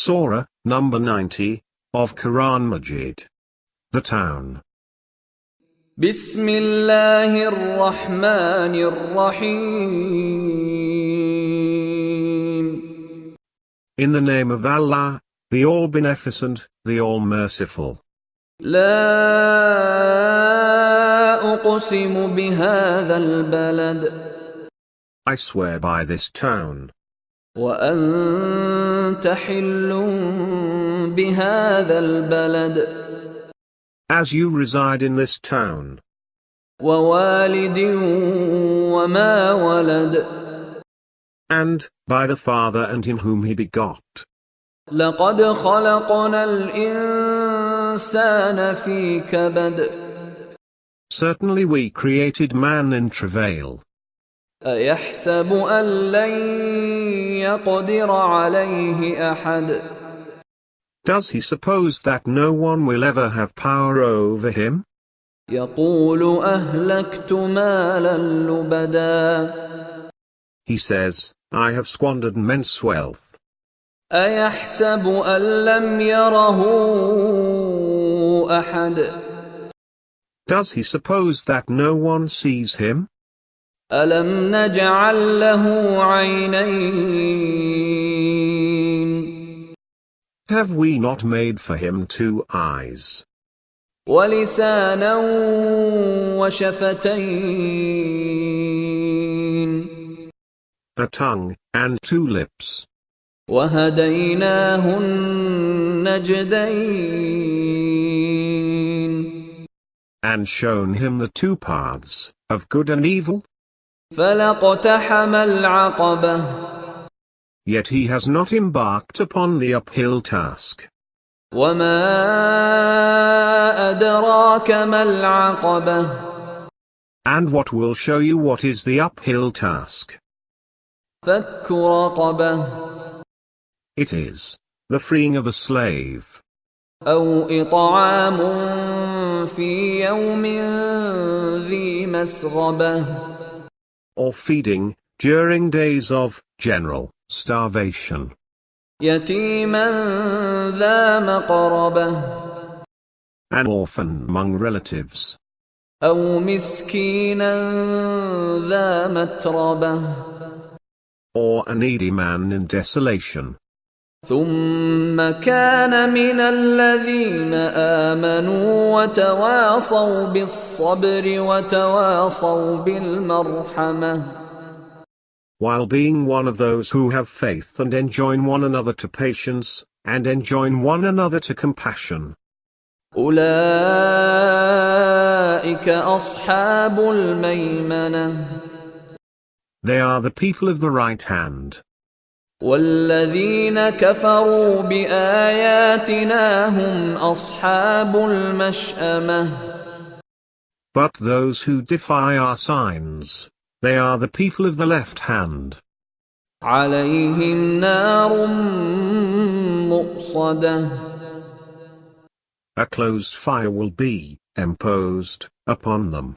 Surah, number 90, of Quran Majeed. The town. Bismillahir Rahmanir Rahim. In the name of Allah, the All-Beneficent, the All-Merciful. لا أقسم بهذا البلد. I swear by this town. وأنت حل بهذا البلد. As you reside in this town. ووالد وما ولد. And, by the Father and him whom he begot. لقد خلقنا الإنسان في كبد. Certainly we created man in travail. أيحسب أن لن يقدر عليه أحد. Does he suppose that no one will ever have power over him? يقول أهلكت مالا لبدا. He says, I have squandered immense wealth. أيحسب أن لم يره أحد. Does he suppose that no one sees him? ألم نجعل له عينين. Have we not made for him 2 eyes? ولسانا وشفتين. A tongue, and 2 lips. وهديناه النجدين. And shown him the 2 paths, of good and evil? فلاقتحم العقبة. Yet he has not embarked upon the uphill task. وما أدراك ما العقبة. And what will show you what is the uphill task? فك رقبة. It is the freeing of a slave. أو إطعام في يوم ذي مسغبة. Or feeding, during days of general starvation. يتيما ذا مقربة. An orphan among relatives. أو مسكينا ذا متربة. Or a needy man in desolation. ثم كان من الذين آمنوا وتواصوا بالصبر وتواصوا بالمرحمة. While being one of those who have faith and enjoin one another to patience, and enjoin one another to compassion. أولئك أصحاب الميمنة. They are the people of the right hand. والذين كفروا بآياتنا هم أصحاب المشأمة. But those who defy our signs, they are the people of the left hand. عليهم نار مؤصدة. A closed fire will be imposed upon them.